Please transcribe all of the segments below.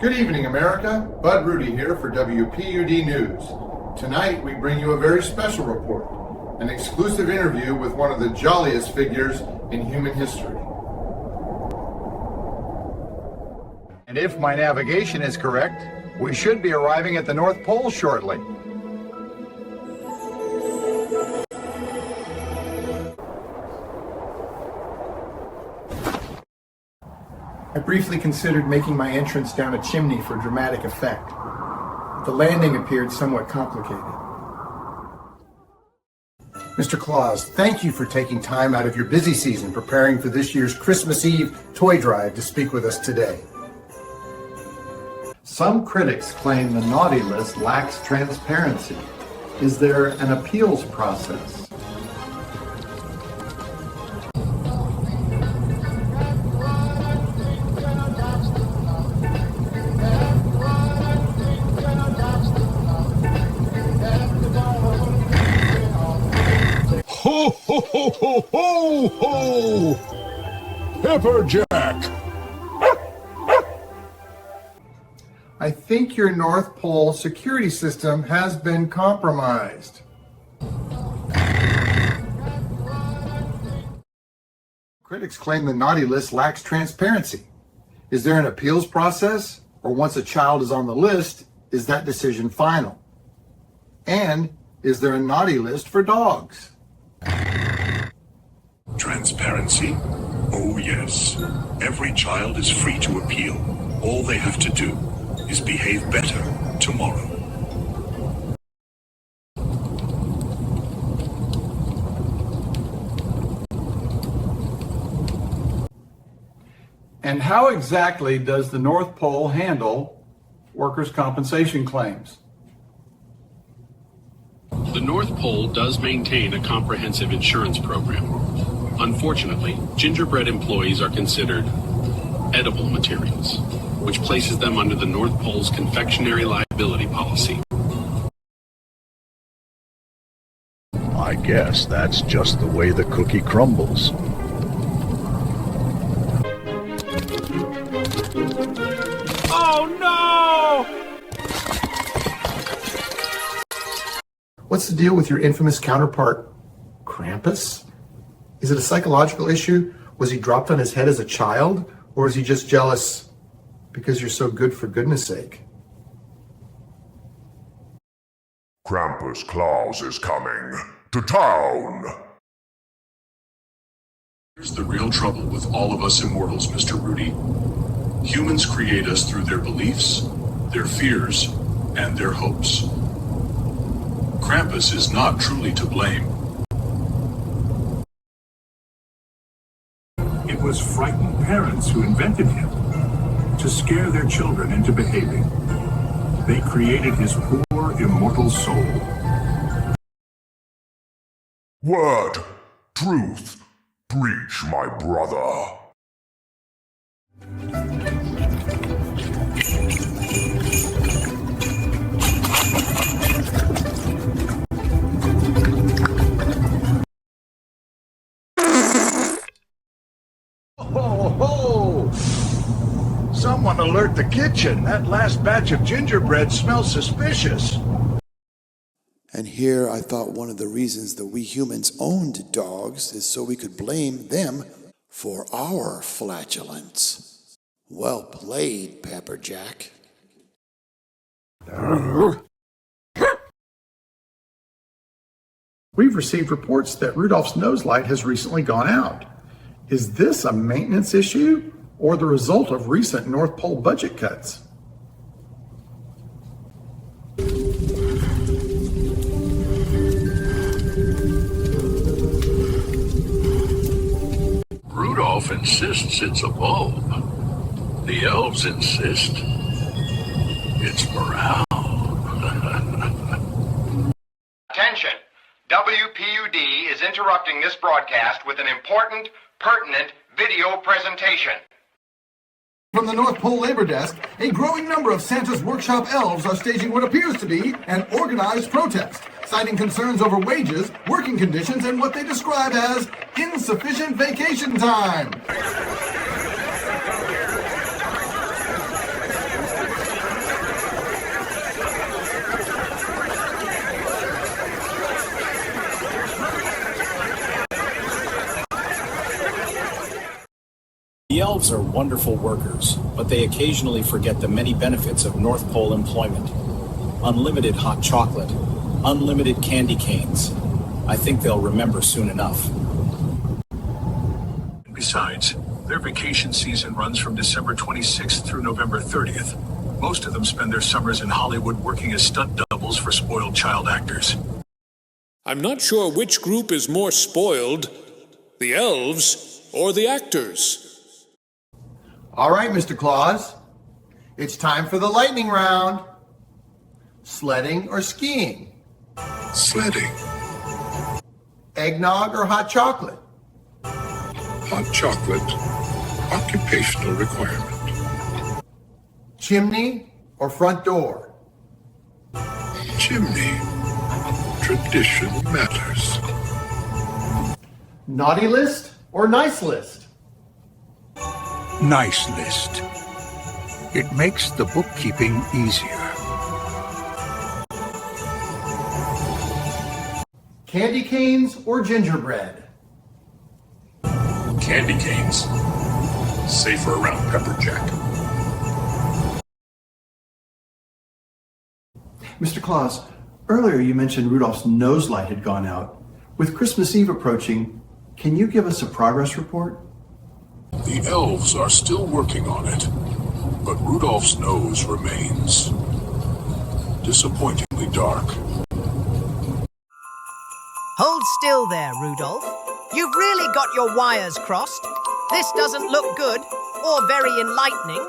Good evening, America. Bud Rudy here for WPUD News. Tonight, we bring you a very special report, an exclusive interview with one of the jolliest figures in human history. And if my navigation is correct, we should be arriving at the North Pole shortly. I briefly considered making my entrance down a chimney for dramatic effect. The landing appeared somewhat complicated. Mr. Claus, thank you for taking time out of your busy season preparing for this year's Christmas Eve toy drive to speak with us today. Some critics claim the naughty list lacks transparency. Is there an appeals process? Ho, ho, ho, ho, ho, ho! Pepper Jack! I think your North Pole security system has been compromised. Critics claim the naughty list lacks transparency. Is there an appeals process? Or once a child is on the list, is that decision final? And is there a naughty list for dogs? Transparency? Oh yes. Every child is free to appeal. All they have to do is behave better tomorrow. And how exactly does the North Pole handle workers' compensation claims? The North Pole does maintain a comprehensive insurance program. Unfortunately, gingerbread employees are considered edible materials, which places them under the North Pole's confectionery liability policy. I guess that's just the way the cookie crumbles. Oh no! What's the deal with your infamous counterpart, Krampus? Is it a psychological issue? Was he dropped on his head as a child? Or is he just jealous because you're so good for goodness sake? Krampus Claus is coming to town. Here's the real trouble with all of us immortals, Mr. Rudy. Humans create us through their beliefs, their fears, and their hopes. Krampus is not truly to blame. It was frightened parents who invented him to scare their children into behaving. They created his poor, immortal soul. Word, truth, preach, my brother. Ho, ho! Someone alert the kitchen. That last batch of gingerbread smells suspicious. And here I thought one of the reasons that we humans owned dogs is so we could blame them for our flatulence. Well played, Pepper Jack. We've received reports that Rudolph's nose light has recently gone out. Is this a maintenance issue or the result of recent North Pole budget cuts? Rudolph insists it's a bulb. The elves insist it's brown. Attention! WPUD is interrupting this broadcast with an important, pertinent video presentation. From the North Pole Labor Desk, a growing number of Santa's Workshop elves are staging what appears to be an organized protest, citing concerns over wages, working conditions, and what they describe as insufficient vacation time. elves are wonderful workers, but they occasionally forget the many benefits of North Pole employment. Unlimited hot chocolate, unlimited candy canes. I think they'll remember soon enough. Besides, their vacation season runs from December 26th through November 30th. Most of them spend their summers in Hollywood working as stunt doubles for spoiled child actors. I'm not sure which group is more spoiled, the elves or the actors. All right, Mr. Claus. It's time for the lightning round. Sledding or skiing? Sledding. Eggnog or hot chocolate? Hot chocolate. Occupational requirement. Chimney or front door? Chimney. Tradition matters. Naughty list or nice list? Nice list. It makes the bookkeeping easier. Candy canes or gingerbread? Candy canes. Safer around Pepper Jack. Mr. Claus, earlier you mentioned Rudolph's nose light had gone out. With Christmas Eve approaching, can you give us a progress report? The elves are still working on it, but Rudolph's nose remains disappointingly dark. Hold still there, Rudolph. You've really got your wires crossed. This doesn't look good, or very enlightening.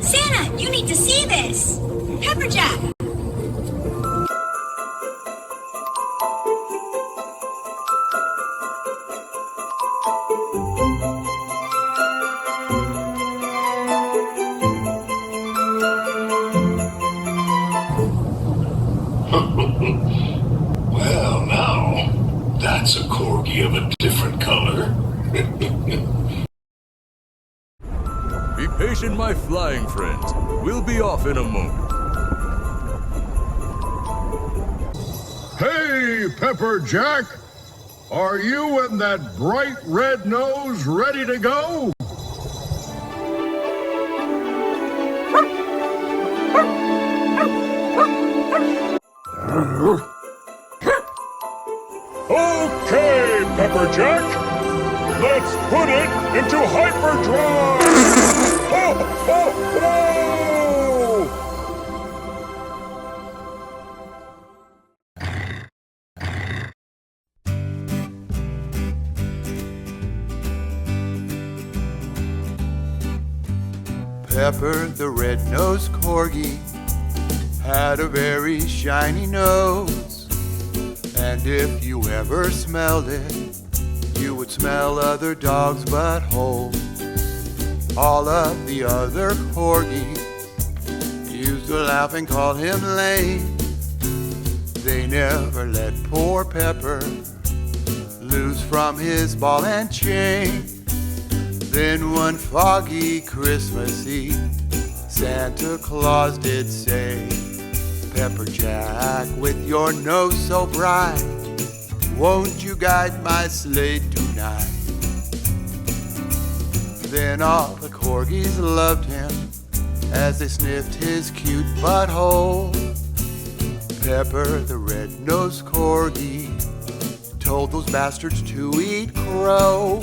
Santa, you need to see this! Pepperjack! Well, now, that's a Corgi of a different color. Be patient, my flying friends. We'll be off in a moment. Hey, Pepper Jack! Are you and that bright red nose ready to go? Okay, Pepper Jack. Let's put it into hyperdrive! Oh, oh, oh! Pepper, the red-nosed corgi, had a very shiny nose. And if you ever smelled it, you would smell other dogs' buttholes. All of the other corgis used to laugh and call him lame. They never let poor Pepper loose from his ball and chain. Then one foggy Christmas Eve, Santa Claus did say, Pepper Jack, with your nose so bright, won't you guide my sleigh tonight? Then all the corgis loved him as they sniffed his cute butthole. Pepper, the red-nosed corgi, told those bastards to eat crow.